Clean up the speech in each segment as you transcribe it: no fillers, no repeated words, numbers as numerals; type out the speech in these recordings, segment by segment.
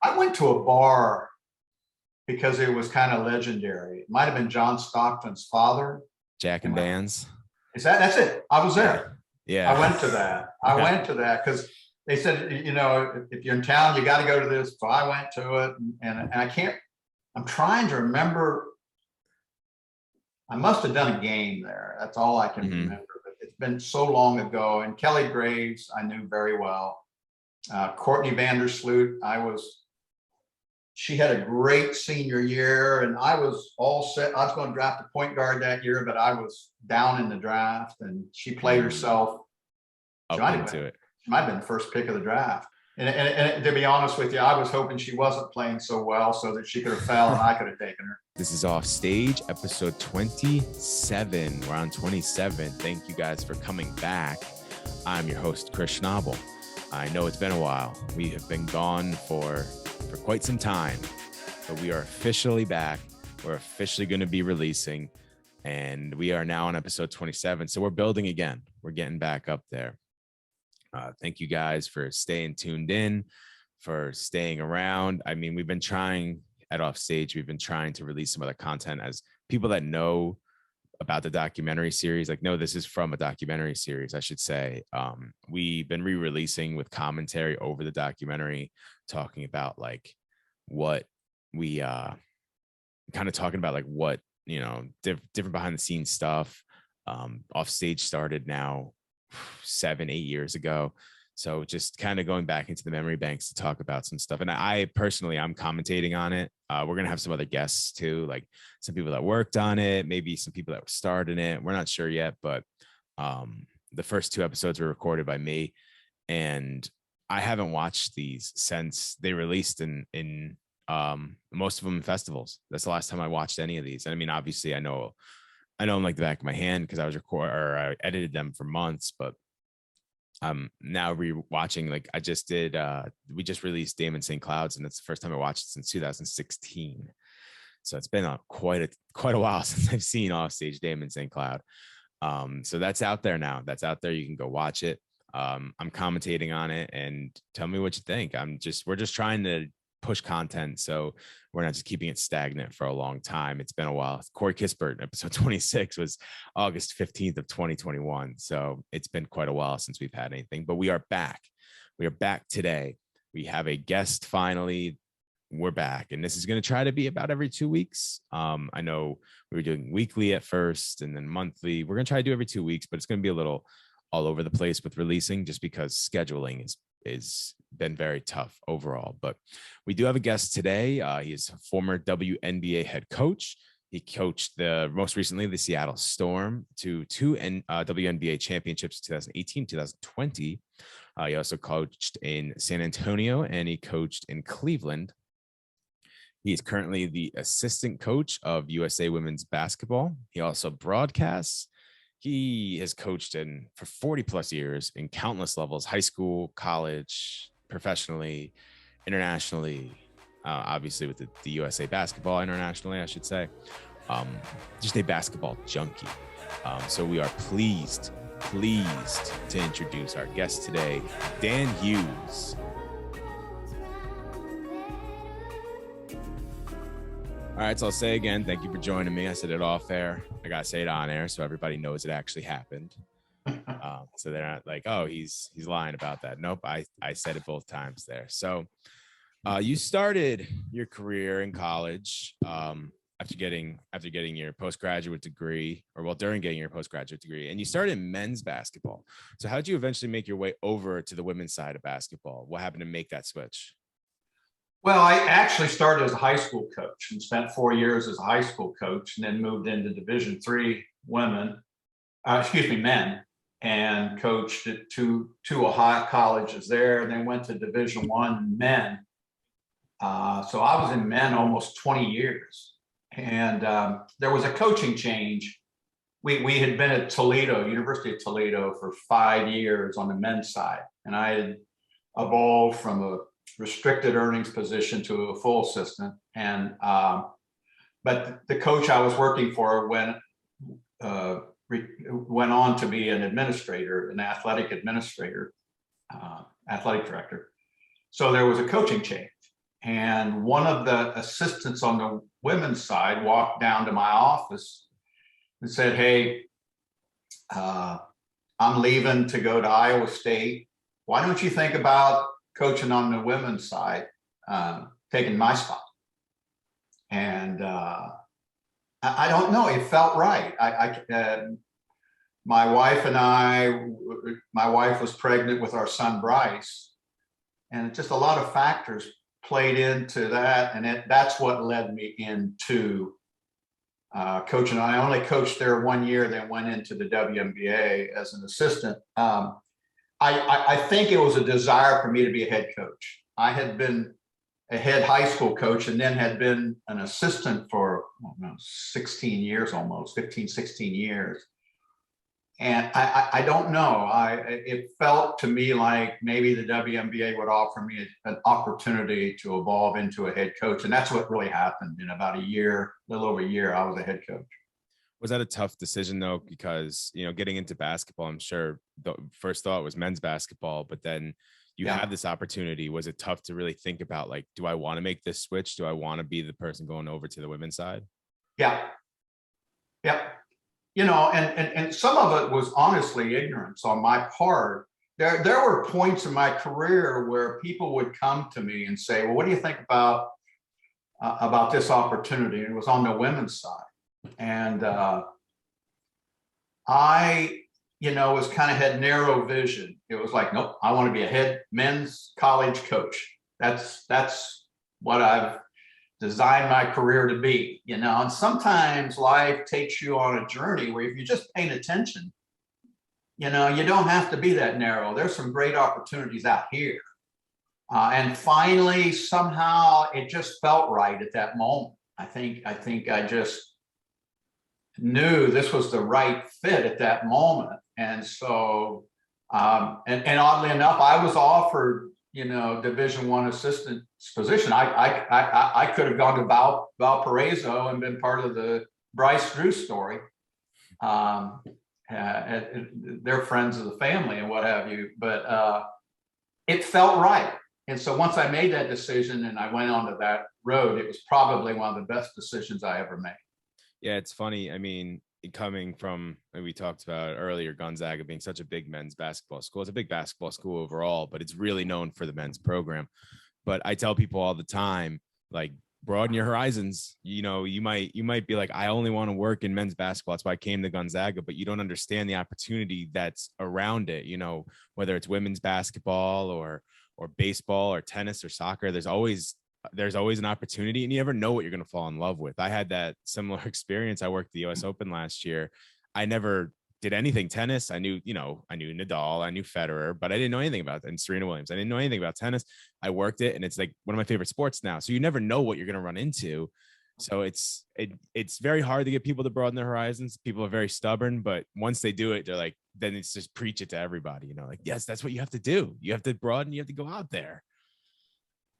I went to a bar because it was kind of legendary. It might have been John Stockton's father. Jack and Dan's. That's it. I was there. Yeah. I went to that. I went to that because they said, if you're in town, you got to go to this. So I went to it, and I'm trying to remember. I must have done a game there. That's all I can remember. But it's been so long ago. And Kelly Graves, I knew very well. Courtney Vandersloot, she had a great senior year, and I was all set. I was going to draft a point guard that year, but I was down in the draft, and she played herself up into it. She might have been the first pick of the draft. And to be honest with you, I was hoping she wasn't playing so well so that she could have fell and I could have taken her. This is Off Stage, episode 27. We're on 27. Thank you guys for coming back. I'm your host, Chris Schnabel. I know it's been a while. We have been gone for quite some time, but we are officially back. We're officially going to be releasing, and we are now on episode 27. So we're building again. We're getting back up there. Thank you guys for staying tuned in, for staying around. I mean, we've been trying at Offstage. We've been trying to release some other content as people that know about the documentary series, no, this is from a documentary series, I should say. We've been re-releasing with commentary over the documentary, talking about what we kind of talking about what, different behind the scenes stuff. Offstage started now 7-8 years ago. So just kind of going back into the memory banks to talk about some stuff. And I personally, I'm commentating on it. We're going to have some other guests too, like some people that worked on it, maybe some people that starred in it. We're not sure yet, but the first 2 episodes were recorded by me. And I haven't watched these since they released in most of them in festivals. That's the last time I watched any of these. And I mean, obviously I know them like the back of my hand because I edited them for months, but I'm now rewatching. I just did. We just released Damon St. Cloud's, and that's the first time I watched it since 2016. So it's been quite a while since I've seen Offstage Damon St. Cloud. So that's out there now. That's out there. You can go watch it. I'm commentating on it, and tell me what you think. We're just trying to push content, so we're not just keeping it stagnant for a long time. It's been a while. Corey Kispert, episode 26 was August 15th of 2021. So it's been quite a while since we've had anything, but we are back. We are back today. We have a guest finally. We're back, and this is going to try to be about every 2 weeks. I know we were doing weekly at first and then monthly. We're going to try to do every 2 weeks, but it's going to be a little all over the place with releasing just because scheduling is been very tough overall. But we do have a guest today. He is a former WNBA head coach. He coached most recently the Seattle Storm to 2 WNBA championships, 2018, 2020. He also coached in San Antonio, and he coached in Cleveland. He is currently the assistant coach of USA Women's Basketball. He also broadcasts. He has coached for 40 plus years in countless levels: high school, college, professionally, internationally, obviously with the USA Basketball internationally, I should say. Just a basketball junkie. So we are pleased to introduce our guest today, Dan Hughes. All right, so I'll say again, thank you for joining me. I said it off air. I got to say it on air so everybody knows it actually happened. So they're not like, oh, he's lying about that. Nope, I said it both times there. So you started your career in college after getting your postgraduate degree, during getting your postgraduate degree, and you started in men's basketball. So how did you eventually make your way over to the women's side of basketball? What happened to make that switch? Well, I actually started as a high school coach and spent 4 years as a high school coach, and then moved into Division III men, and coached at two Ohio colleges there, and then went to Division I men. So I was in men almost 20 years, and there was a coaching change. We had been at University of Toledo for 5 years on the men's side, and I had evolved from a restricted earnings position to a full assistant. And but the coach I was working for went on to be an administrator, an athletic administrator, athletic director. So there was a coaching change. And one of the assistants on the women's side walked down to my office and said, "Hey, I'm leaving to go to Iowa State. Why don't you think about coaching on the women's side, taking my spot?" And I don't know, it felt right. My wife and my wife was pregnant with our son Bryce, and just a lot of factors played into that, and that's what led me into coaching. I only coached there 1 year, then went into the WNBA as an assistant. I think it was a desire for me to be a head coach. I had been a head high school coach and then had been an assistant for 16 years, almost 15, 16 years. And I don't know, it felt to me like maybe the WNBA would offer me an opportunity to evolve into a head coach. And that's what really happened. In about a year, a little over a year, I was a head coach. Was that a tough decision though? Because, getting into basketball, I'm sure the first thought was men's basketball, but then you have this opportunity. Was it tough to really think about, like, do I want to make this switch? Do I want to be the person going over to the women's side? Yeah. And some of it was honestly ignorance on my part. There were points in my career where people would come to me and say, "Well, what do you think about this opportunity?" And it was on the women's side. And I, was kind of had narrow vision. It was like, nope, I want to be a head men's college coach. That's what I've designed my career to be, and sometimes life takes you on a journey where if you're just paying attention, you don't have to be that narrow. There's some great opportunities out here. And finally, somehow it just felt right at that moment. I think I just knew this was the right fit at that moment. And so, and oddly enough, I was offered, Division I assistant position. I could have gone to Valparaiso and been part of the Bryce Drew story. They're friends of the family and what have you, but it felt right. And so once I made that decision and I went onto that road, it was probably one of the best decisions I ever made. Yeah, it's funny. I mean, coming from, we talked about earlier, Gonzaga being such a big men's basketball school. It's a big basketball school overall, but it's really known for the men's program. But I tell people all the time, like, broaden your horizons. You might be like, I only want to work in men's basketball. That's why I came to Gonzaga, but you don't understand the opportunity that's around it. Whether it's women's basketball or baseball or tennis or soccer, there's always an opportunity, and you never know what you're going to fall in love with. I had that similar experience. I worked the US Open last year. I never did anything tennis. I knew Nadal, I knew Federer, but I didn't know anything about it. And Serena Williams. I didn't know anything about tennis. I worked it, and it's like one of my favorite sports now. So you never know what you're going to run into. So it's very hard to get people to broaden their horizons. People are very stubborn, but once they do it, they're like, then it's just preach it to everybody, like, yes, that's what you have to do. You have to broaden, you have to go out there.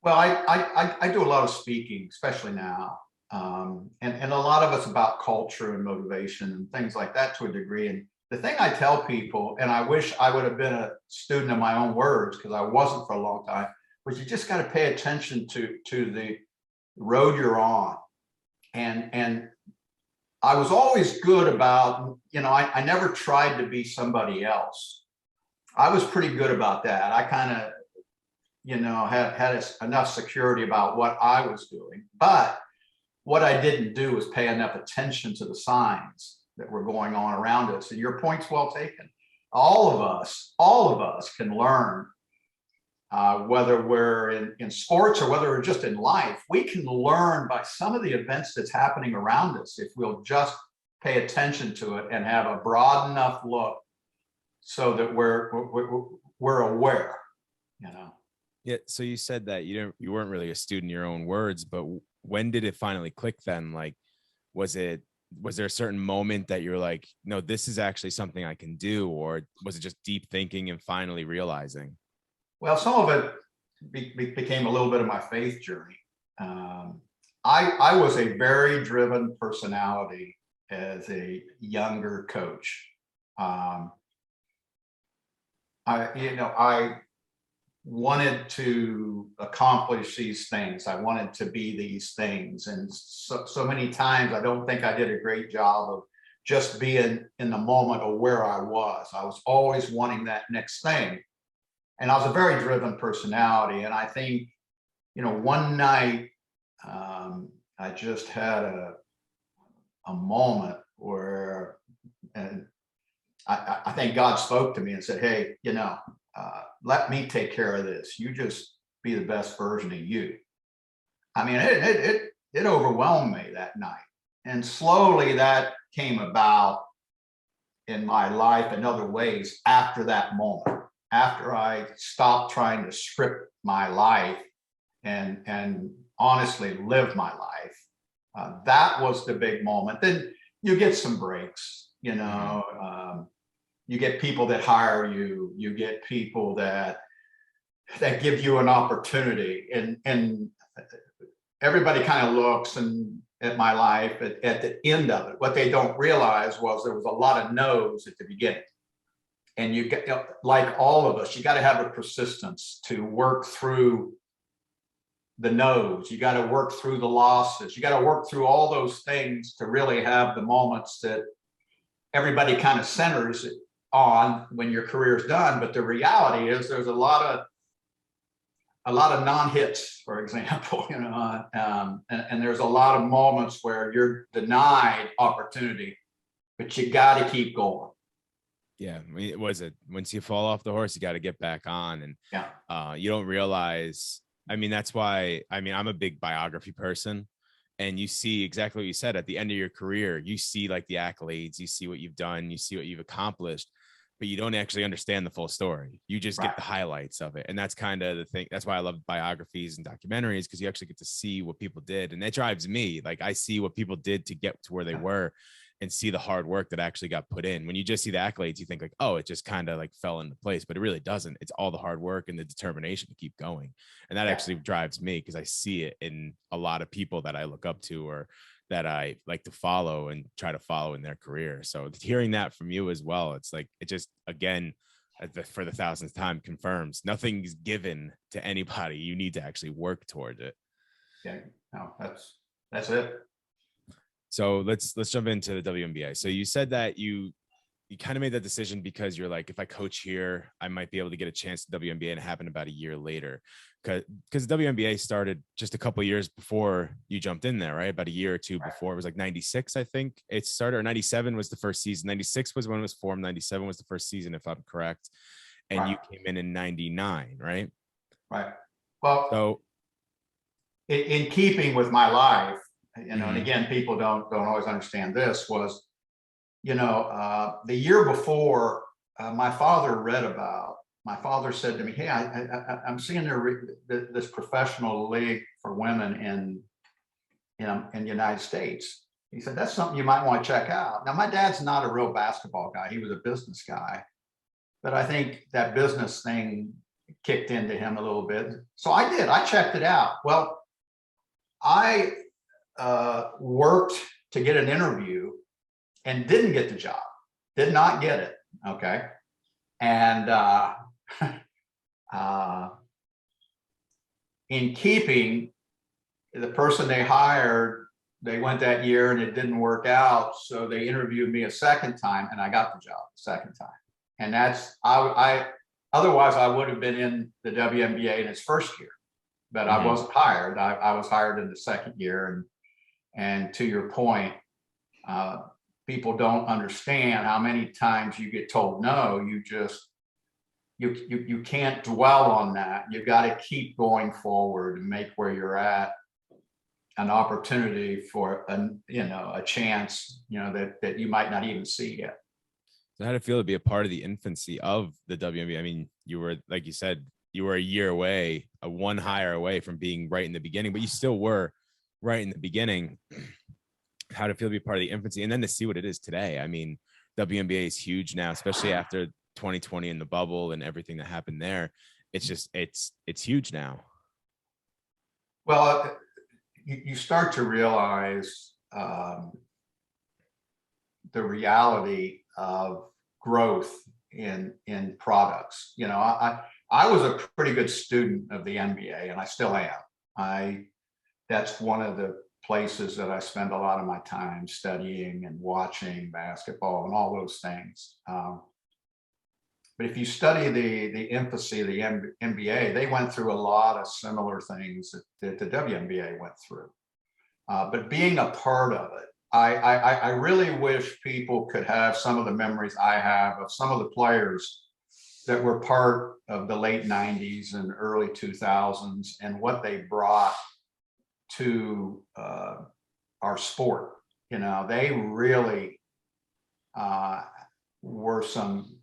Well, I do a lot of speaking, especially now. And a lot of it's about culture and motivation and things like that to a degree. And the thing I tell people, and I wish I would have been a student of my own words because I wasn't for a long time, was you just got to pay attention to the road you're on. And I was always good about, I never tried to be somebody else. I was pretty good about that. I kind of, had enough security about what I was doing. But what I didn't do was pay enough attention to the signs that were going on around us. And your point's well taken. All of us can learn, whether we're in sports or whether we're just in life. We can learn by some of the events that's happening around us if we'll just pay attention to it and have a broad enough look so that we're aware, Yeah. So you said that you weren't really a student in your own words, but when did it finally click then? Like, was there a certain moment that you're like, no, this is actually something I can do? Or was it just deep thinking and finally realizing? Well, some of it became a little bit of my faith journey. I was a very driven personality as a younger coach. I wanted to accomplish these things. I wanted to be these things. And so many times, I don't think I did a great job of just being in the moment of where I was. I was always wanting that next thing. And I was a very driven personality. And I think, one night, I just had a moment where, and I think God spoke to me and said, hey, let me take care of this. You just be the best version of you. I mean, it overwhelmed me that night. And slowly that came about in my life in other ways after that moment, after I stopped trying to script my life and honestly live my life. That was the big moment. Then you get some breaks, you get people that hire you, you get people that give you an opportunity, and everybody kind of looks at my life at the end of it. What they don't realize was there was a lot of no's at the beginning. And you get, like all of us, you got to have a persistence to work through the no's. You got to work through the losses. You got to work through all those things to really have the moments that everybody kind of centers on when your career's done. But the reality is there's a lot of non-hits, for example, and there's a lot of moments where you're denied opportunity, but you got to keep going. Yeah, once you fall off the horse, you got to get back on, and you don't realize. I mean, that's why. I mean, I'm a big biography person, and you see exactly what you said at the end of your career. You see like the accolades, you see what you've done, you see what you've accomplished, but you don't actually understand the full story. You just get the highlights of it, and that's kind of the thing. That's why I love biographies and documentaries, because you actually get to see what people did, and it drives me. Like, I see what people did to get to where they were, and see the hard work that actually got put in. When you just see the accolades, you think like, oh, it just kind of like fell into place, but it really doesn't. It's all the hard work and the determination to keep going. And that actually drives me, because I see it in a lot of people that I look up to, or that I like to follow and try to follow in their career. So hearing that from you as well, it's like, it just, again, for the thousandth time, confirms nothing's given to anybody. You need to actually work towards it. Yeah, no, that's it. So let's jump into the WNBA. So you said that you kind of made that decision because you're like, if I coach here, I might be able to get a chance to WNBA, and it happened about a year later, because the WNBA started just a couple of years before you jumped in there, right? About a year or two before. It was like 96, I think it started, or 97 was the first season. 96 was when it was formed. 97 was the first season, if I'm correct. And you came in 99, right? Right. Well, so in keeping with my life, and again, people don't always understand this, was, the year before, my father said to me, hey, I'm seeing this professional league for women in the United States. He said, that's something you might want to check out. Now, my dad's not a real basketball guy. He was a business guy, but I think that business thing kicked into him a little bit. So I did, I checked it out. Well, I worked to get an interview and didn't get the job, did not get it. Okay. And in keeping, the person they hired, they went that year and it didn't work out. So they interviewed me a second time and I got the job the second time. And that's, otherwise I would have been in the WNBA in its first year, but I wasn't hired. I was hired in the second year. And to your point, people don't understand how many times you get told no. You can't dwell on that. You've got to keep going forward and make where you're at an opportunity for a chance, that you might not even see yet. So how did it feel to be a part of the infancy of the WNBA? I mean, you were, like you said, you were a year away, one hire away from being right in the beginning, but you still were right in the beginning. How did it feel to be part of the infancy, and then to see what it is today? I mean, WNBA is huge now, especially after 2020 and the bubble and everything that happened there. It's just, it's huge now. Well, you start to realize the reality of growth in products. I I was a pretty good student of the NBA, and I still am. That's one of the places that I spend a lot of my time studying and watching basketball and all those things. But if you study the infancy of the NBA, they went through a lot of similar things that the WNBA went through. But being a part of it, I really wish people could have some of the memories I have of some of the players that were part of the late 90s and early 2000s and what they brought to our sport. You know, they really were some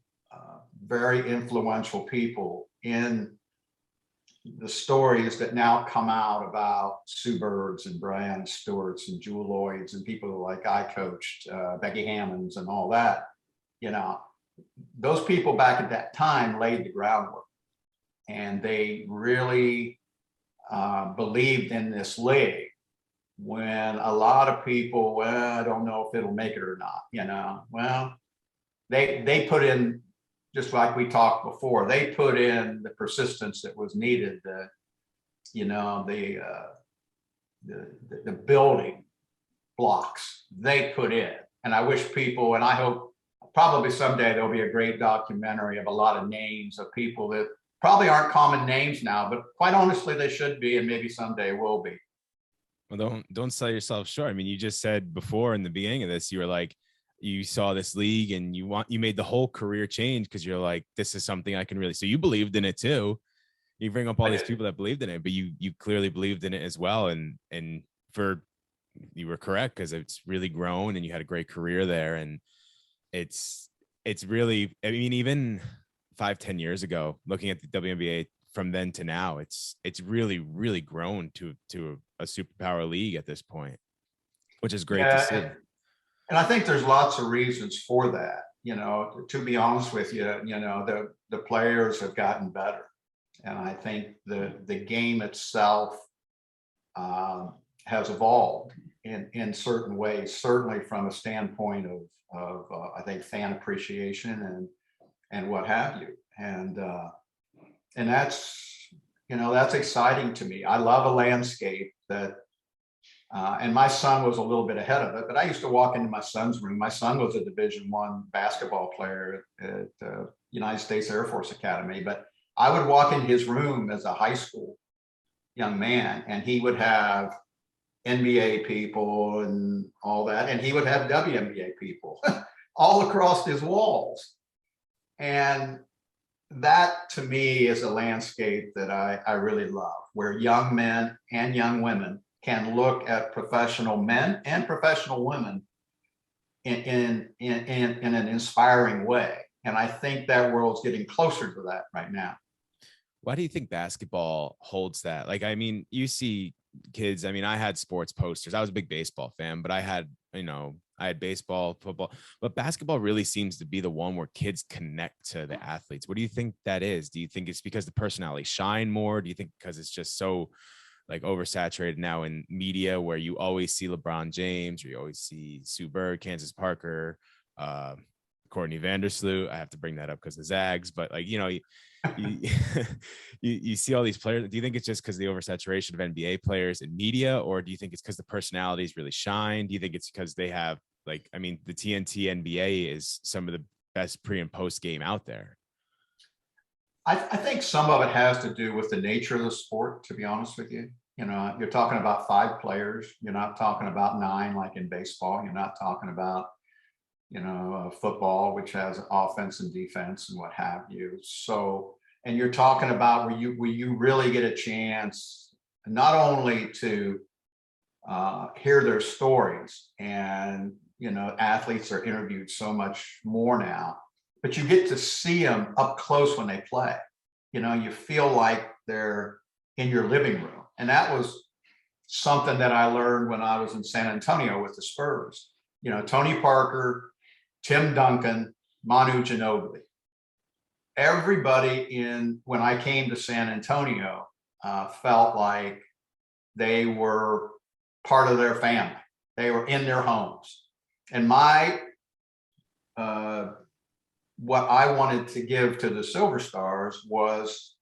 very influential people in the stories that now come out about Sue Birds and Brian Stewarts and Jewel Lloyds and people like I coached, Becky Hammonds and all that. You know, those people back at that time laid the groundwork, and they really believed in this league when a lot of people, well, I don't know if it'll make it or not, you know. Well, they put in, just like we talked before, they put in the persistence that was needed, you know, the building blocks they put in. And I wish people, and I hope probably someday there'll be a great documentary of a lot of names of people that probably aren't common names now, but quite honestly, they should be, and maybe someday will be. Well, don't sell yourself short. I mean, you just said before in the beginning of this, you were like, you saw this league and you made the whole career change because you're like, this is something I can really, so you believed in it too. You bring up all these people that believed in it, but you clearly believed in it as well. And you were correct, because it's really grown and you had a great career there. And it's really, I mean, even 5-10 years ago, looking at the WNBA from then to now, it's really, really grown to a superpower league at this point, which is great to see. And I think there's lots of reasons for that. You know, to be honest with you, you know, the players have gotten better. And I think the game itself has evolved in certain ways, certainly from a standpoint of I think fan appreciation and what have you. And that's, you know, that's exciting to me. I love a landscape that, and my son was a little bit ahead of it, but I used to walk into my son's room. My son was a Division I basketball player at United States Air Force Academy, but I would walk in his room as a high school young man, and he would have NBA people and all that, and he would have WNBA people all across his walls. And that to me is a landscape that I really love, where young men and young women can look at professional men and professional women in an inspiring way. And I think that world's getting closer to that right now. Why do you think basketball holds that? Like, I mean, you see kids, I mean, I had sports posters. I was a big baseball fan, but I had baseball, football, but basketball really seems to be the one where kids connect to the athletes. What do you think that is? Do you think it's because the personalities shine more? Do you think because it's just so like oversaturated now in media, where you always see LeBron James, or you always see Sue Bird, Kansas Parker, Courtney Vandersloot? I have to bring that up because the Zags, but like, you know, you see all these players. Do you think it's just because of the oversaturation of NBA players in media, or do you think it's because the personalities really shine? Do you think it's because they have, like, I mean, the TNT NBA is some of the best pre and post game out there? I think some of it has to do with the nature of the sport, to be honest with you. You know, you're talking about 5 players. You're not talking about 9 like in baseball. You're not talking about, you know, football, which has offense and defense and what have you. So, and you're talking about where you really get a chance not only to hear their stories, and, you know, athletes are interviewed so much more now, but you get to see them up close when they play. You know, you feel like they're in your living room. And that was something that I learned when I was in San Antonio with the Spurs. You know, Tony Parker, Tim Duncan, Manu Ginobili. Everybody when I came to San Antonio, felt like they were part of their family. They were in their homes. And what I wanted to give to the Silver Stars was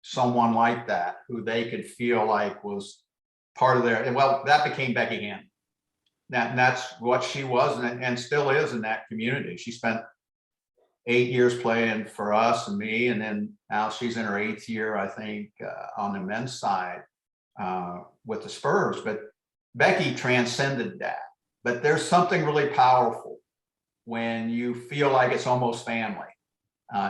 someone like that who they could feel like was part of their, and well, that became Becky Hammond. That's what she was and still is in that community. She spent 8 years playing for us and me, and then now she's in her 8th year, I think, on the men's side with the Spurs. But Becky transcended that. But there's something really powerful when you feel like it's almost family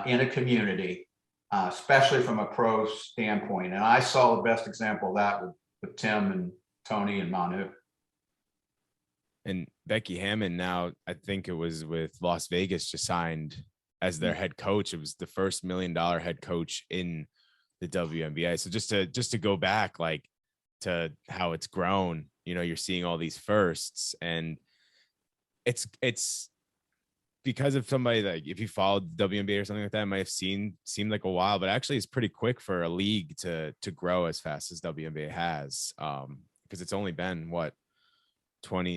in a community, especially from a pro standpoint. And I saw the best example of that with Tim and Tony and Manu. And Becky Hammond now, I think it was with Las Vegas, just signed as their head coach. It was the first $1 million head coach in the WNBA. So just to go back, like, to how it's grown, you know, you're seeing all these firsts, and it's because of somebody that, if you followed WNBA or something like that, might have seemed like a while, but actually it's pretty quick for a league to grow as fast as WNBA has, because it's only been a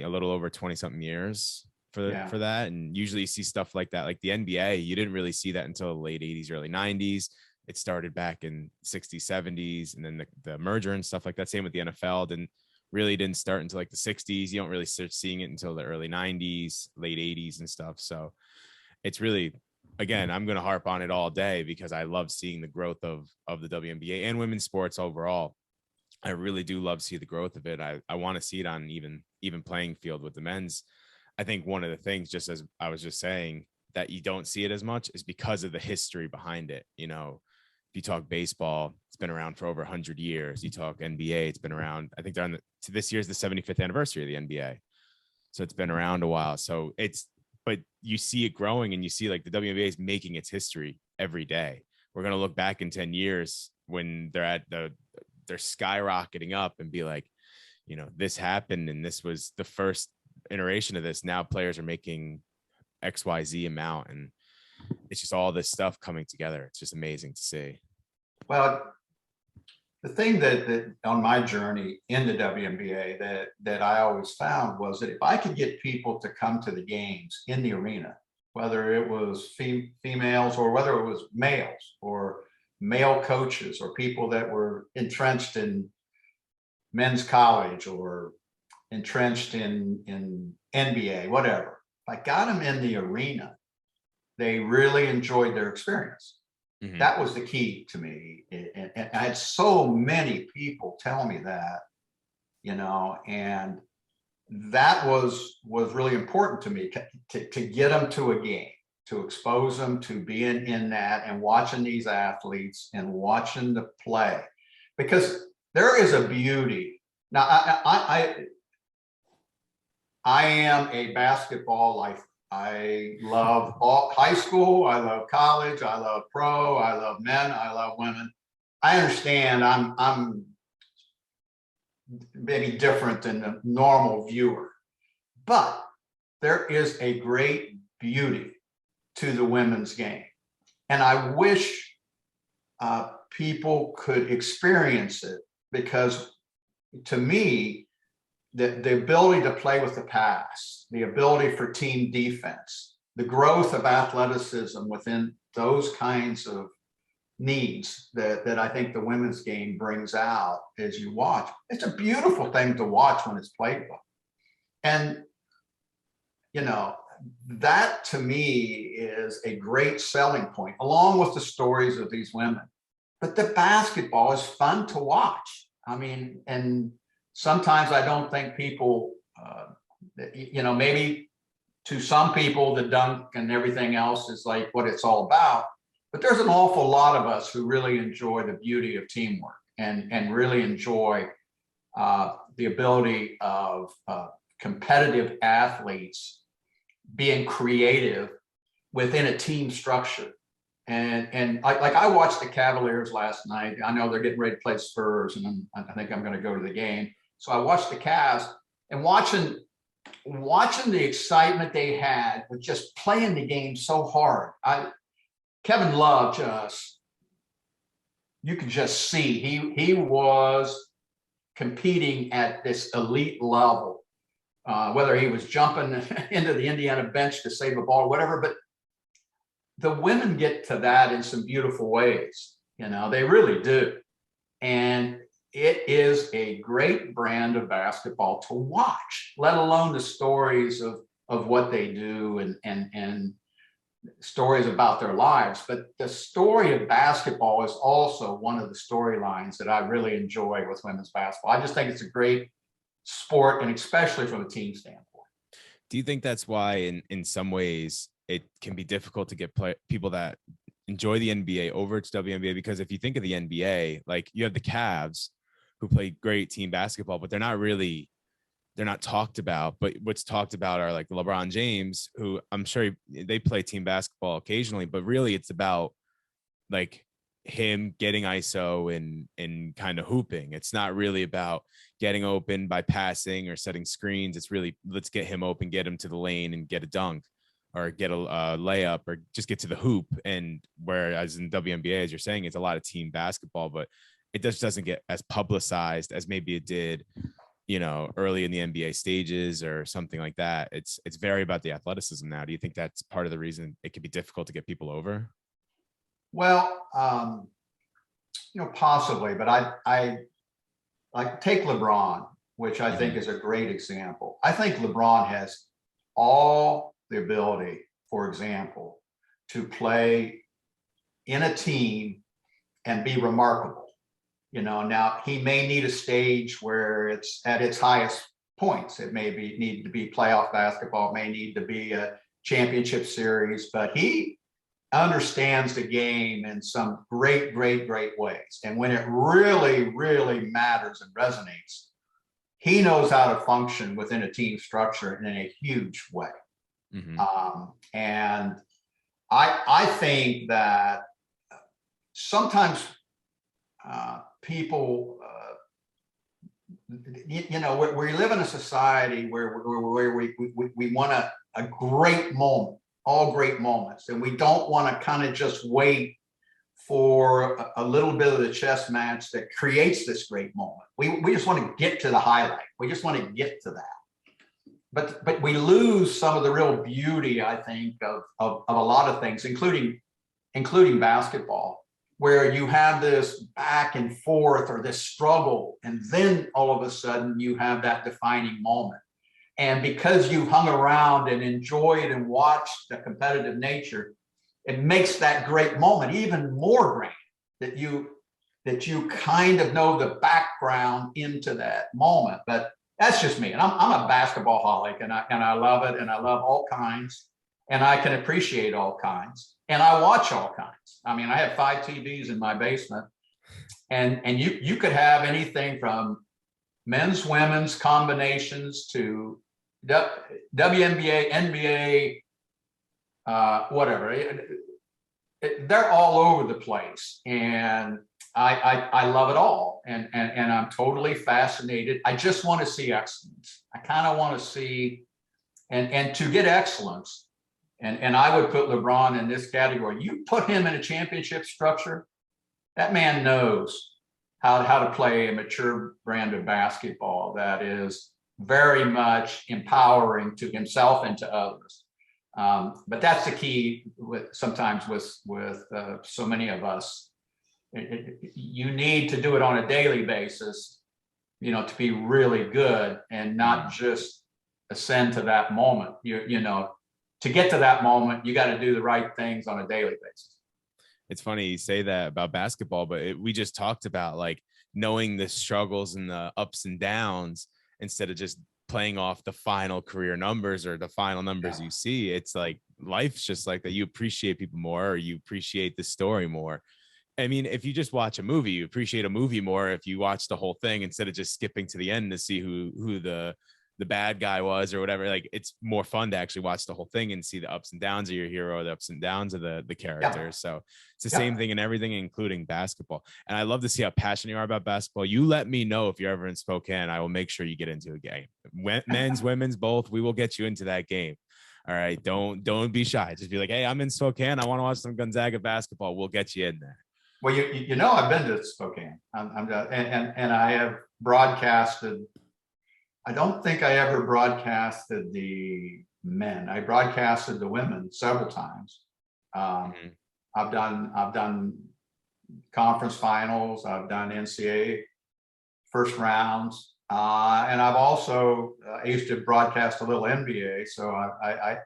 little over 20 something years for that. And usually you see stuff like that, like the NBA, you didn't really see that until the late 80s, early 90s. It started back in 60s, 70s, and then the merger and stuff like that. Same with the NFL, didn't start until like the 60s. You don't really start seeing it until the early 90s, late 80s and stuff. So it's really, again, I'm going to harp on it all day because I love seeing the growth of the WNBA and women's sports overall. I really do love to see the growth of it. I want to see it on even playing field with the men's. I think one of the things, just as I was just saying, that you don't see it as much is because of the history behind it. You know, if you talk baseball, it's been around for over 100 years. You talk NBA, it's been around. I think they're this year's the 75th anniversary of the NBA. So it's been around a while. So but you see it growing, and you see like the WNBA is making its history every day. We're going to look back in 10 years when they're skyrocketing up and be like, you know, this happened and this was the first iteration of this. Now players are making XYZ amount, and it's just all this stuff coming together. It's just amazing to see. Well, the thing that on my journey in the WNBA that I always found was that if I could get people to come to the games in the arena, whether it was females or whether it was males or male coaches or people that were entrenched in men's college or entrenched in NBA, whatever, if I got them in the arena, they really enjoyed their experience. Mm-hmm. That was the key to me. And I had so many people tell me that, you know, and that was really important to me to get them to a game, to expose them to being in that and watching these athletes and watching the play, because there is a beauty. Now, I am a basketball lifer. I love all high school. I love college. I love pro. I love men. I love women. I understand I'm maybe different than the normal viewer, but there is a great beauty to the women's game. And I wish people could experience it, because to me, the ability to play with the pass, the ability for team defense, the growth of athleticism within those kinds of needs that I think the women's game brings out as you watch. It's a beautiful thing to watch when it's played well. And, you know, that to me is a great selling point, along with the stories of these women. But the basketball is fun to watch. I mean, and sometimes I don't think people, you know, maybe to some people, the dunk and everything else is like what it's all about. But there's an awful lot of us who really enjoy the beauty of teamwork and really enjoy the ability of competitive athletes being creative within a team structure. And I watched the Cavaliers last night. I know they're getting ready to play Spurs, and I think I'm going to go to the game. So I watched the Cavs, and watching the excitement they had with just playing the game so hard. Kevin Love you could just see he was competing at this elite level, whether he was jumping into the Indiana bench to save a ball or whatever. But the women get to that in some beautiful ways. They really do. And it is a great brand of basketball to watch, let alone the stories of what they do and stories about their lives. But the story of basketball is also one of the storylines that I really enjoy with women's basketball. I just think it's a great sport, and especially from a team standpoint. Do you think that's why in some ways it can be difficult to get people that enjoy the NBA over to WNBA? Because if you think of the NBA, like you have the Cavs who play great team basketball, but they're not talked about. But what's talked about are like LeBron James, who I'm sure they play team basketball occasionally, but really it's about like him getting ISO and kind of hooping. It's not really about getting open by passing or setting screens. It's really, let's get him open, get him to the lane and get a dunk or get a layup or just get to the hoop. And whereas in WNBA, as you're saying, it's a lot of team basketball, but it just doesn't get as publicized as maybe it did, early in the NBA stages or something like that. It's very about the athleticism now. Do you think that's part of the reason it can be difficult to get people over? Well, possibly, but I like take LeBron, which I think is a great example. I think LeBron has all the ability, for example, to play in a team and be remarkable. Now he may need a stage where it's at its highest points. It may need to be playoff basketball. It may need to be a championship series, but he understands the game in some great ways. And when it really, really matters and resonates, he knows how to function within a team structure in a huge way. And I think that sometimes people, we live in a society where we want a great moment, all great moments, and we don't want to kind of just wait for a little bit of the chess match that creates this great moment. We just want to get to the highlight. We just want to get to that. But we lose some of the real beauty, I think, of a lot of things, including basketball, where you have this back and forth or this struggle, and then all of a sudden you have that defining moment. And because you hung around and enjoyed and watched the competitive nature, it makes that great moment even more grand, that you kind of know the background into that moment. But that's just me. And I'm a basketball holic, and I love it, and I love all kinds, and I can appreciate all kinds, and I watch all kinds. I mean, I have 5 TVs in my basement, and you could have anything from men's, women's combinations to WNBA, NBA, whatever. They're all over the place, and I love it all, and I'm totally fascinated. I just want to see excellence. I kind of want to see, and to get excellence, and I would put LeBron in this category. You put him in a championship structure, that man knows how to play a mature brand of basketball that is very much empowering to himself and to others. But that's the key sometimes with so many of us. You need to do it on a daily basis, to be really good and not just ascend to that moment. To get to that moment, you got to do the right things on a daily basis. It's funny you say that about basketball, but we just talked about like knowing the struggles and the ups and downs instead of just playing off the final career numbers or the final numbers you see. It's like life's just like that. You appreciate people more, or you appreciate the story more. I mean, if you just watch a movie, you appreciate a movie more if you watch the whole thing instead of just skipping to the end to see who the bad guy was or whatever. Like, it's more fun to actually watch the whole thing and see the ups and downs of your hero, the ups and downs of the characters. So it's the same thing in everything, including basketball. And I love to see how passionate you are about basketball. You let me know if you're ever in Spokane. I will make sure you get into a game. Men's, women's, both. We will get you into that game. All right. Don't be shy. Just be like, hey, I'm in Spokane. I want to watch some Gonzaga basketball. We'll get you in there. Well, I've been to Spokane. And I have broadcasted. I don't think I ever broadcasted the men. I broadcasted the women several times. I've done conference finals. I've done NCAA first rounds. And I've also, I used to broadcast a little NBA. So I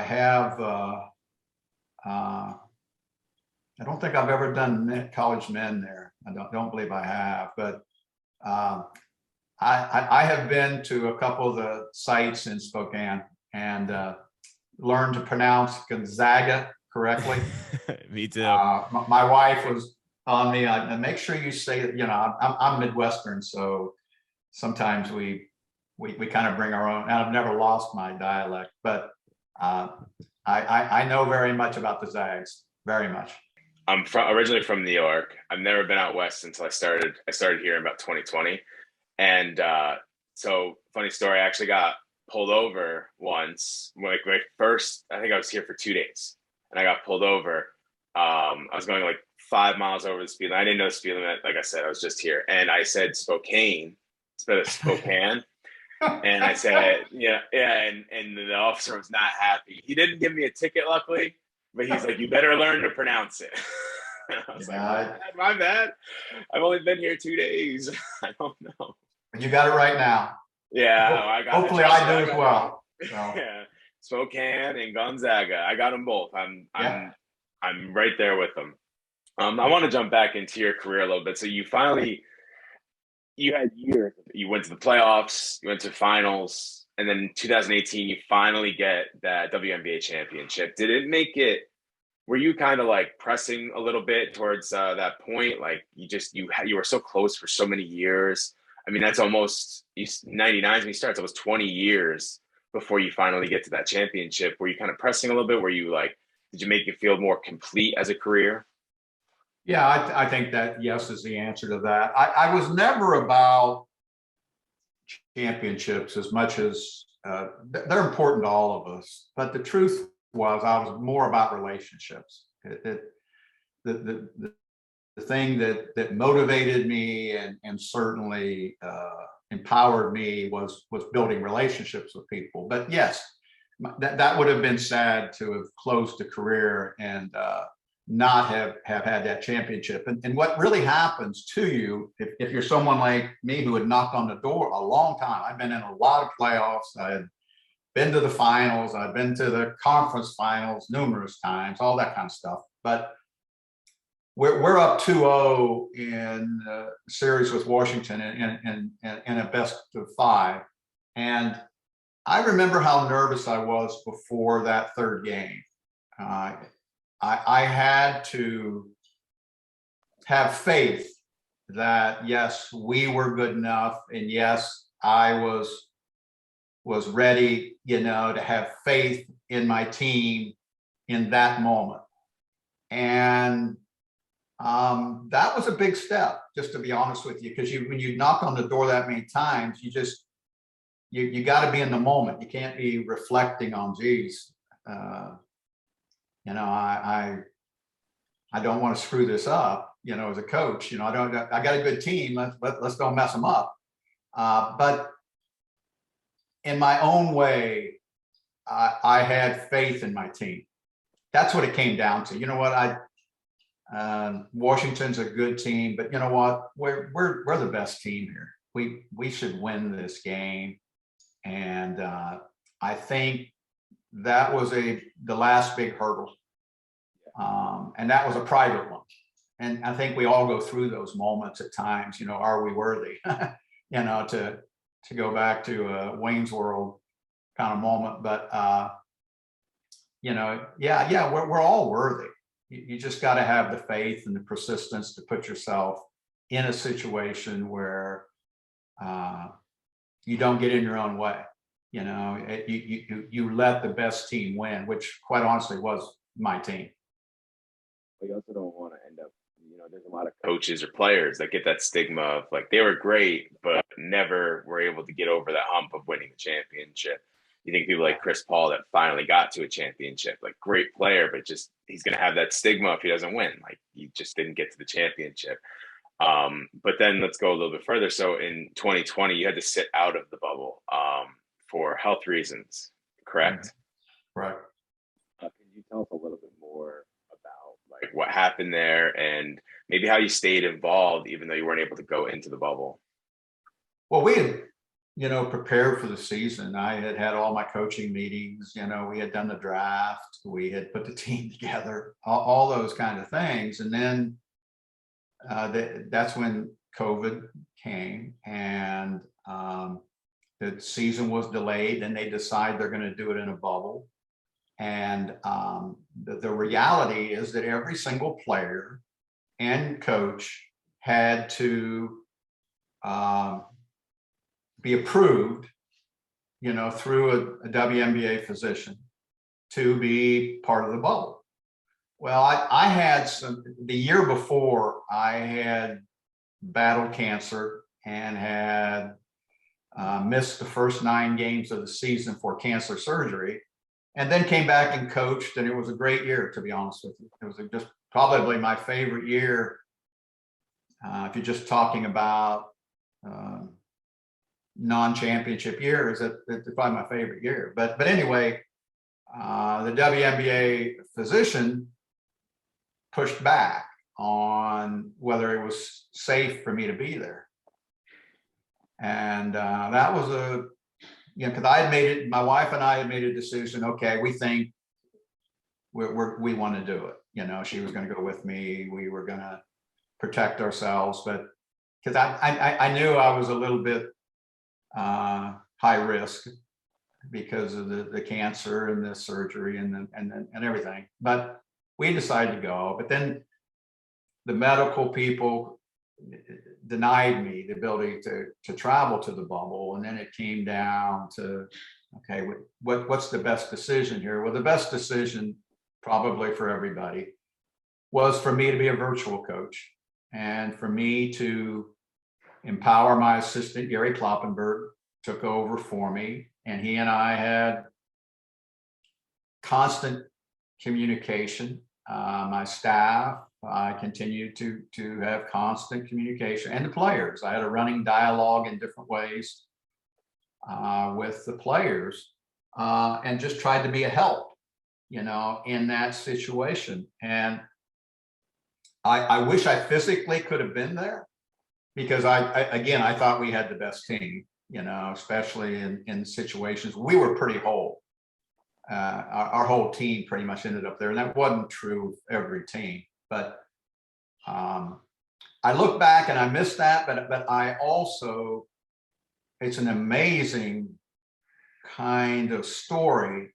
have, I don't think I've ever done college men there. I don't believe I have, but I have been to a couple of the sites in Spokane and learned to pronounce Gonzaga correctly. Me too. My wife was on me. Make sure you say that. You know, I'm Midwestern, so sometimes we kind of bring our own. And I've never lost my dialect, but I know very much about the Zags, very much. I'm originally from New York. I've never been out west until I started here in about 2020. And so funny story, I actually got pulled over once. Like my first, I think I was here for 2 days and I got pulled over. I was going like 5 miles over the speed limit. I didn't know the speed limit. Like I said, I was just here. And I said Spokane instead of Spokane. And I said, yeah. And the officer was not happy. He didn't give me a ticket, luckily. But he's like, you better learn to pronounce it. I was like, my bad. I've only been here 2 days. I don't know. You got it right now. Yeah. I got Hopefully I do as well. So. Yeah. Spokane and Gonzaga. I got them both. I'm right there with them. I want to jump back into your career a little bit. So you had years. You went to the playoffs, you went to finals. And then in 2018, you finally get that WNBA championship. Did it make it, were you kind of like pressing a little bit towards that point? Like you were so close for so many years. I mean, that's almost 99 when you start, it's almost 20 years before you finally get to that championship. Were you kind of pressing a little bit? Were you like, did you make you feel more complete as a career? Yeah, I think that yes is the answer to that. I was never about championships as much as they're important to all of us. But the truth was I was more about relationships. The thing that motivated me and certainly empowered me was building relationships with people. But yes, that would have been sad to have closed a career and not have had that championship. And what really happens to you, if you're someone like me who had knocked on the door a long time, I've been in a lot of playoffs, I had been to the finals, I've been to the conference finals numerous times, all that kind of stuff. But we're up 2-0 in a series with Washington in a best of 5. And I remember how nervous I was before that third game. I had to have faith that yes, we were good enough, and yes, I was ready, to have faith in my team in that moment. And that was a big step, just to be honest with you, because when you knock on the door that many times, you got to be in the moment. You can't be reflecting on, geez, I don't want to screw this up, as a coach. I got a good team. Let's don't mess them up. But in my own way, I had faith in my team. That's what it came down to. You know what? Washington's a good team, but you know what? We're the best team here. We should win this game, and I think that was the last big hurdle, and that was a private one. And I think we all go through those moments at times. Are we worthy? To go back to a Wayne's World kind of moment, but we're all worthy. You just got to have the faith and the persistence to put yourself in a situation where you don't get in your own way. You let the best team win, which quite honestly was my team. You also don't want to end up, there's a lot of coaches or players that get that stigma of like they were great, but never were able to get over that hump of winning the championship. You think people like Chris Paul that finally got to a championship, like great player, but just he's going to have that stigma if he doesn't win. Like he just didn't get to the championship. But then let's go a little bit further. So in 2020, you had to sit out of the bubble for health reasons, correct? Right. Can you tell us a little bit more about like like what happened there and maybe how you stayed involved even though you weren't able to go into the bubble. Well, we had, prepared for the season. I had had all my coaching meetings, we had done the draft, we had put the team together, all those kind of things. And then that's when COVID came, and the season was delayed, and they decide they're going to do it in a bubble. And the reality is that every single player and coach had to be approved, through a WNBA physician to be part of the bubble. Well, I had the year before, I had battled cancer and had missed the first 9 games of the season for cancer surgery, and then came back and coached, and it was a great year, to be honest with you. It was just probably my favorite year. If you're just talking about non-championship years, it's probably my favorite year. But anyway, the WNBA physician pushed back on whether it was safe for me to be there. And that was because I had made it, my wife and I had made a decision, okay, we think we want to do it. She was going to go with me. We were going to protect ourselves, but because I knew I was a little bit high risk because of the cancer and the surgery and everything. But we decided to go. But then the medical people denied me the ability to travel to the bubble, and then it came down to, okay, what's the best decision here? Well, the best decision probably for everybody was for me to be a virtual coach, and for me to empower my assistant, Gary Kloppenberg, took over for me, and he and I had constant communication. My staff, I continued to have constant communication, and the players. I had a running dialogue in different ways with the players, and just tried to be a help, in that situation. And I wish I physically could have been there, because I thought we had the best team, especially in situations. We were pretty whole. Our whole team pretty much ended up there, and that wasn't true of every team. But I look back and I miss that, but I also, it's an amazing kind of story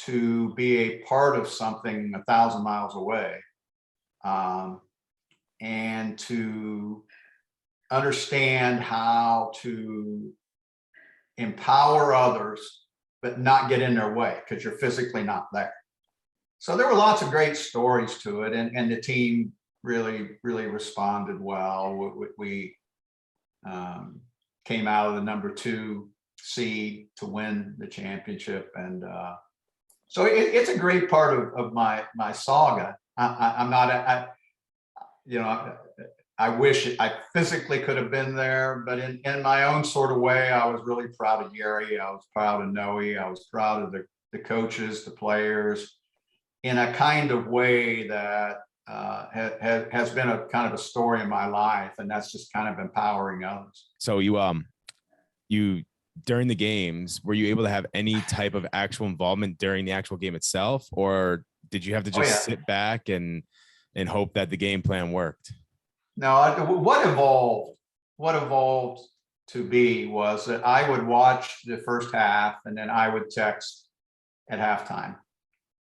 to be a part of something 1,000 miles away, and to understand how to empower others, but not get in their way because you're physically not there. So there were lots of great stories to it, and the team really responded well. We came out of the number 2 seed to win the championship, and so it's a great part of my saga. I'm not, I wish I physically could have been there, but in my own sort of way, I was really proud of Gary. I was proud of Noe. I was proud of the coaches, the players, in a kind of way that has been a kind of a story in my life, and that's just kind of empowering others. So you during the games, were you able to have any type of actual involvement during the actual game itself, or did you have to just sit back and hope that the game plan worked? No, what evolved to be was that I would watch the first half, and then I would text at halftime.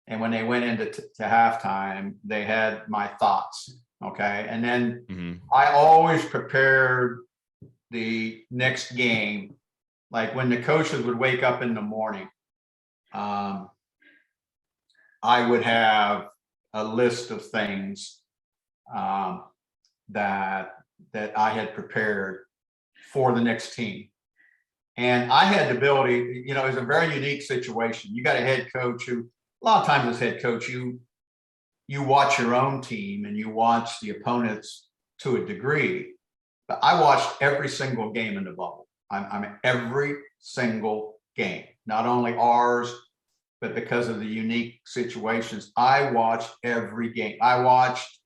And when they went into to halftime, they had my thoughts. Okay. And then I always prepared the next game. Like when the coaches would wake up in the morning, I would have a list of things that I had prepared for the next team. And I had the ability, it was a very unique situation. You got a head coach who, a lot of times as head coach, you watch your own team and you watch the opponents to a degree. But I watched every single game in the bubble. I'm every single game, not only ours, but because of the unique situations, I watched every game. I watched,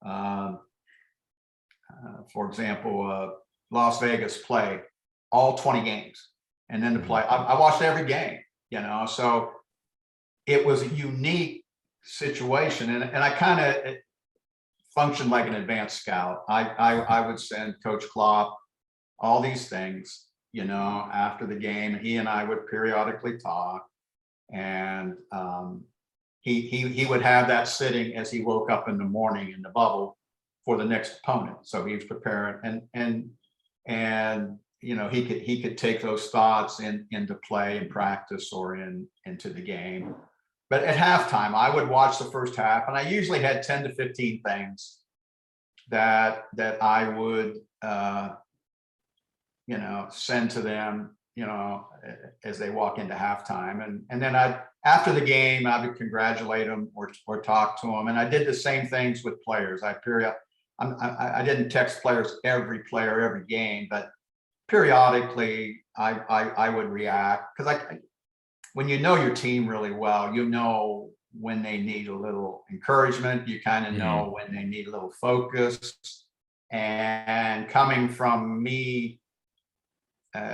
for example, Las Vegas play all 20 games, and then to play. I watched every game, so it was a unique situation, and I kind of functioned like an advanced scout. I would send Coach Klopp all these things, after the game, and he and I would periodically talk, and he would have that sitting as he woke up in the morning in the bubble for the next opponent. So he was preparing, and he could take those thoughts into play and practice or into the game. But at halftime, I would watch the first half, and I usually had 10 to 15 things that I would send to them, as they walk into halftime. And then after the game, I would congratulate them or talk to them. And I did the same things with players. I didn't text players every game, but periodically I would react, because when you know your team really well, when they need a little encouragement, you kind of know when they need a little focus. And coming from me,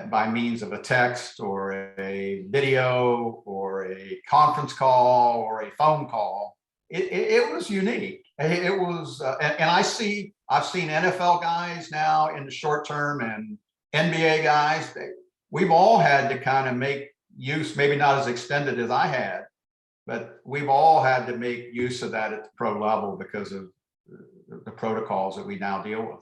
by means of a text or a video or a conference call or a phone call, it was unique. It was, and I've seen NFL guys now in the short term and NBA guys. We've all had to kind of make use, maybe not as extended as I had, but we've all had to make use of that at the pro level because of the protocols that we now deal with.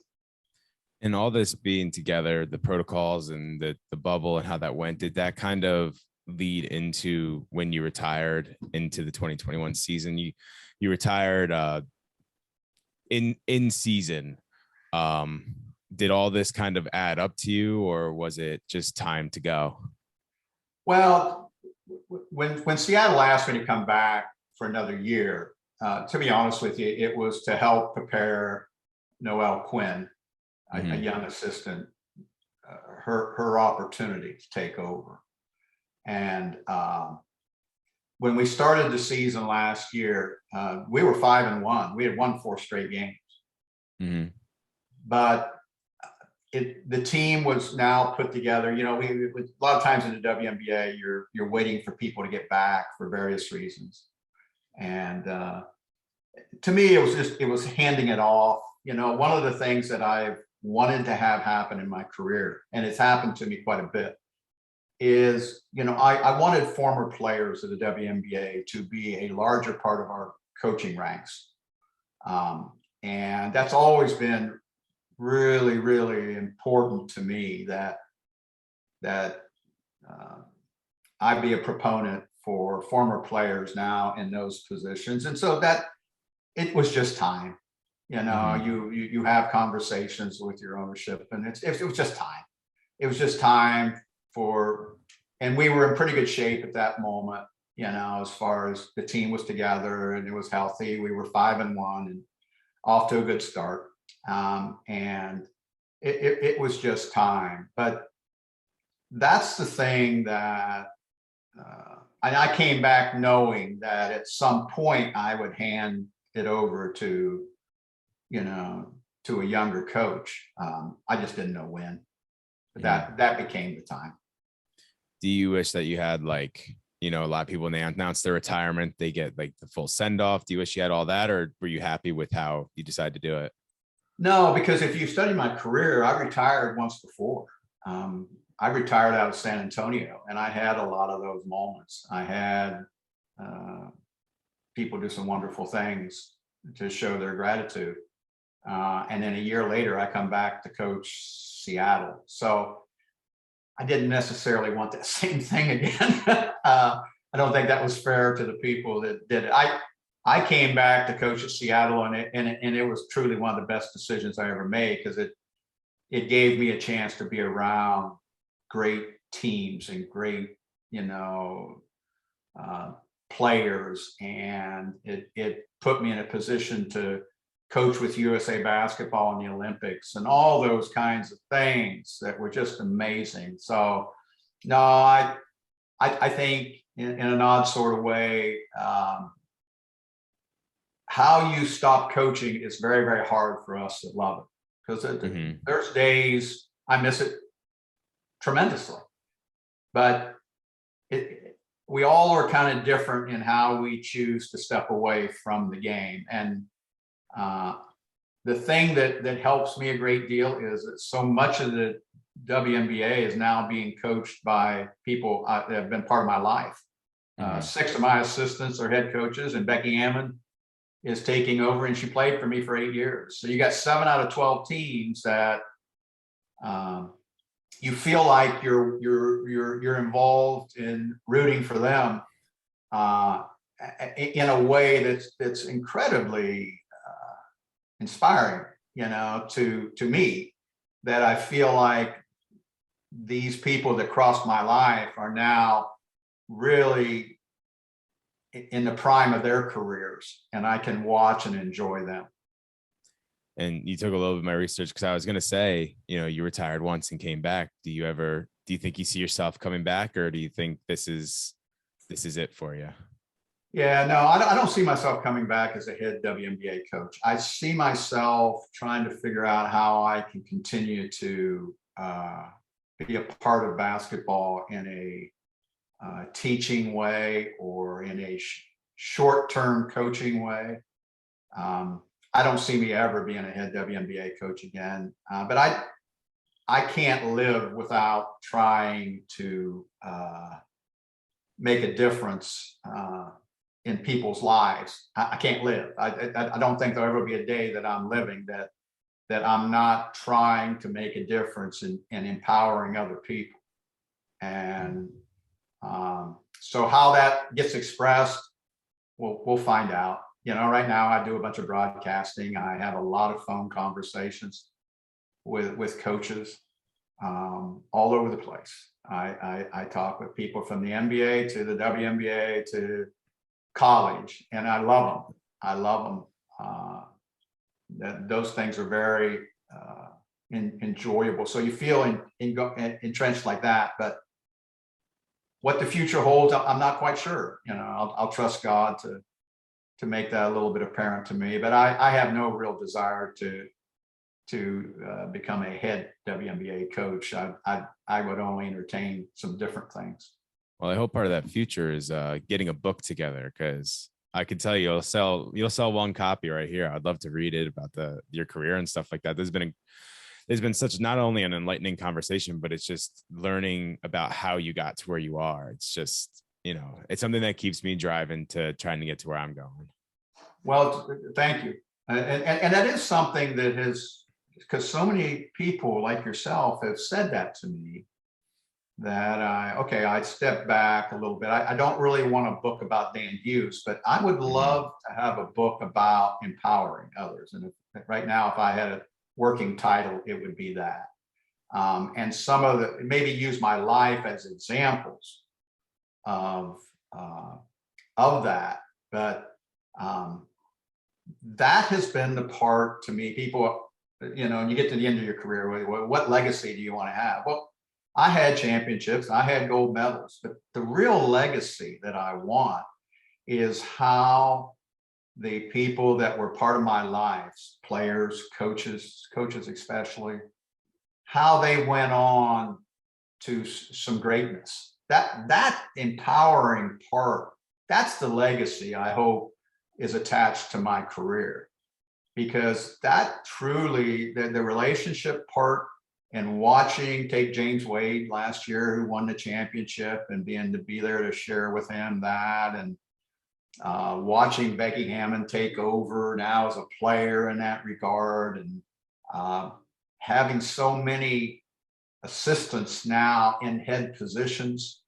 And all this being together, the protocols and the bubble and how that went, did that kind of lead into when you retired into the 2021 season? You retired in season. Did all this kind of add up to you, or was it just time to go? Well, when Seattle asked me to come back for another year, to be honest with you, it was to help prepare Noelle Quinn, a young assistant, her opportunity to take over. And when we started the season last year, we were 5-1. We had won 4 straight games. But the team was now put together. A lot of times in the WNBA, you're waiting for people to get back for various reasons. And to me, it was handing it off. One of the things that I've wanted to have happen in my career, and it's happened to me quite a bit, is, I wanted former players of the WNBA to be a larger part of our coaching ranks. And that's always been really, really important to me, that I be a proponent for former players now in those positions. And so that it was just time. You have conversations with your ownership, and it was just time. It was just time and we were in pretty good shape at that moment, as far as the team was together and it was healthy. We were 5-1 and off to a good start. And it was just time. But that's the thing that, and I came back knowing that at some point I would hand it over to a younger coach. I just didn't know when, but that became the time. Do you wish that you had, a lot of people, when they announce their retirement, they get the full send off? Do you wish you had all that, or were you happy with how you decided to do it? No, because if you study my career, I retired once before. I retired out of San Antonio, and I had a lot of those moments. I had people do some wonderful things to show their gratitude. And then a year later, I come back to coach Seattle. So I didn't necessarily want that same thing again. I don't think that was fair to the people that did it. I came back to coach at Seattle, and it was truly one of the best decisions I ever made, because it gave me a chance to be around great teams and great, players, and it put me in a position to coach with USA Basketball in the Olympics and all those kinds of things that were just amazing. So no, I think, in an odd sort of way. How you stop coaching is very, very hard for us that love it, because there's days I miss it tremendously, but we all are kind of different in how we choose to step away from the game. And the thing that helps me a great deal is that so much of the WNBA is now being coached by people that have been part of my life. 6 of my assistants are head coaches, and Becky Hammond is taking over, and she played for me for 8 years. So you got 7 out of 12 teams that you feel like you're involved in rooting for them in a way that's incredibly inspiring, to me, that I feel like these people that crossed my life are now really in the prime of their careers, and I can watch and enjoy them. And you took a little bit of my research, because I was going to say, you retired once and came back. Do you think you see yourself coming back, or do you think this is it for you? Yeah, no, I don't see myself coming back as a head WNBA coach. I see myself trying to figure out how I can continue to be a part of basketball in a teaching way, or in a short-term coaching way. I don't see me ever being a head WNBA coach again, but I can't live without trying to make a difference in people's lives. I can't live. I don't think there'll ever be a day that I'm living that I'm not trying to make a difference in empowering other people. And so how that gets expressed, we'll find out. Right now I do a bunch of broadcasting. I have a lot of phone conversations with coaches all over the place. I talk with people from the NBA to the WNBA to college, and I love them. I love them. Those things are very enjoyable. So you feel entrenched like that, but what the future holds, I'm not quite sure. I'll trust God to make that a little bit apparent to me. But I have no real desire to become a head WNBA coach. I would only entertain some different things. Well, I hope part of that future is getting a book together, because I can tell you'll sell one copy right here. I'd love to read it about your career and stuff like that. There's been such not only an enlightening conversation, but it's just learning about how you got to where you are. It's just, it's something that keeps me driving to trying to get to where I'm going. Well, thank you. And that is something that has, because so many people like yourself have said that to me, that I'd step back a little bit. I don't really want a book about Dan Hughes, but I would love to have a book about empowering others. And right now, if I had a working title, it would be that. And some of maybe use my life as examples of that. But that has been the part, to me, people, and you get to the end of your career, what legacy do you want to have? Well, I had championships, I had gold medals, but the real legacy that I want is how the people that were part of my lives, players, coaches especially, how they went on to some greatness. That empowering part, that's the legacy I hope is attached to my career, because that truly, the relationship part, and take James Wade last year, who won the championship, and being to be there to share with him that, and watching Becky Hammond take over now as a player in that regard, and having so many assistants now in head positions.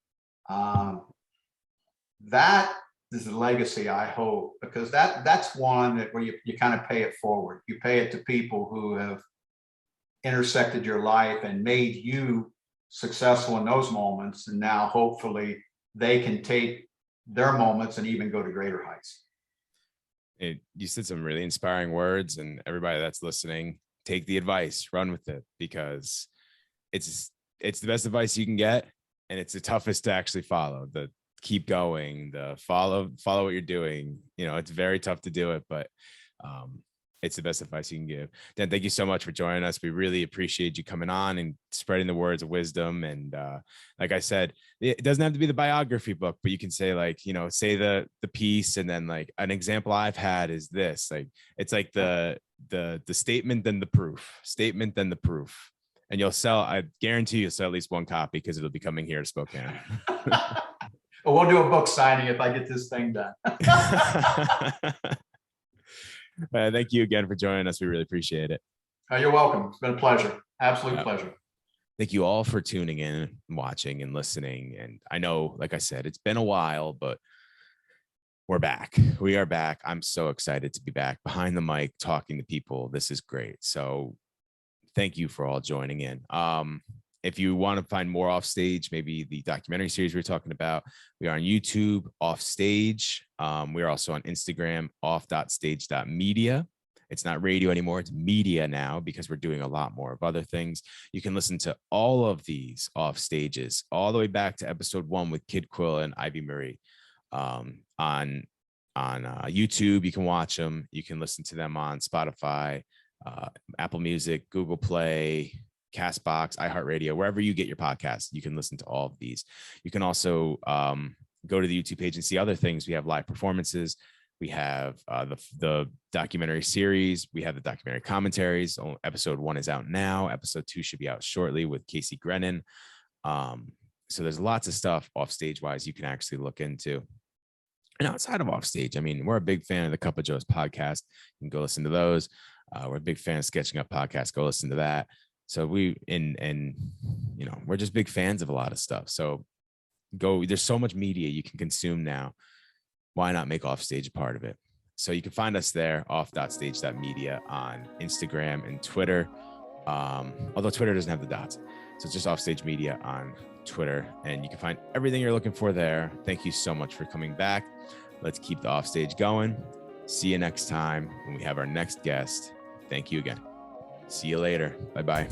That is the legacy I hope, because that's one where you kind of pay it forward. You pay it to people who have intersected your life and made you successful in those moments, and now hopefully they can take their moments and even go to greater heights. You said some really inspiring words, and everybody that's listening, take the advice, run with it, because it's the best advice you can get, and it's the toughest to actually follow. keep going, the follow what you're doing. You know, it's very tough to do it, but it's the best advice you can give. Dan, thank you so much for joining us. We really appreciate you coming on and spreading the words of wisdom. And like I said, it doesn't have to be the biography book, but you can say, like, you know, say the piece, and then like an example I've had is this. Like, it's like the statement, then the proof, statement, then the proof. And you'll sell, I guarantee you'll sell at least one copy, because it'll be coming here to Spokane. Well, we'll do a book signing if I get this thing done. Thank you again for joining us. We really appreciate it. You're welcome. It's been a pleasure. Absolute pleasure. Thank you all for tuning in, watching, and listening. And I know, like I said, it's been a while, but we're back. We are back. I'm so excited to be back behind the mic, talking to people. This is great. So thank you for all joining in. If you want to find more Offstage, maybe the documentary series we were talking about, we are on YouTube, Offstage. We are also on Instagram, off.stage.media. It's not radio anymore, it's media now, because we're doing a lot more of other things. You can listen to all of these Off Stages all the way back to episode 1 with Kid Quill and Ivy Marie. On YouTube, you can watch them. You can listen to them on Spotify, Apple Music, Google Play, Castbox, iHeartRadio, wherever you get your podcasts. You can listen to all of these. You can also go to the YouTube page and see other things. We have live performances. We have the documentary series. We have the documentary commentaries. Episode 1 is out now. Episode 2 should be out shortly with Casey Grennan. So there's lots of stuff Offstage wise you can actually look into. And outside of Offstage, I mean, we're a big fan of the Cup of Joe's podcast. You can go listen to those. We're a big fan of Sketching Up podcast. Go listen to that. So we, and you know, we're just big fans of a lot of stuff. So there's so much media you can consume now. Why not make Offstage a part of it? So you can find us there, off.stage.media on Instagram and Twitter. Although Twitter doesn't have the dots. So it's just Offstage Media on Twitter, and you can find everything you're looking for there. Thank you so much for coming back. Let's keep the Offstage going. See you next time when we have our next guest. Thank you again. See you later. Bye-bye.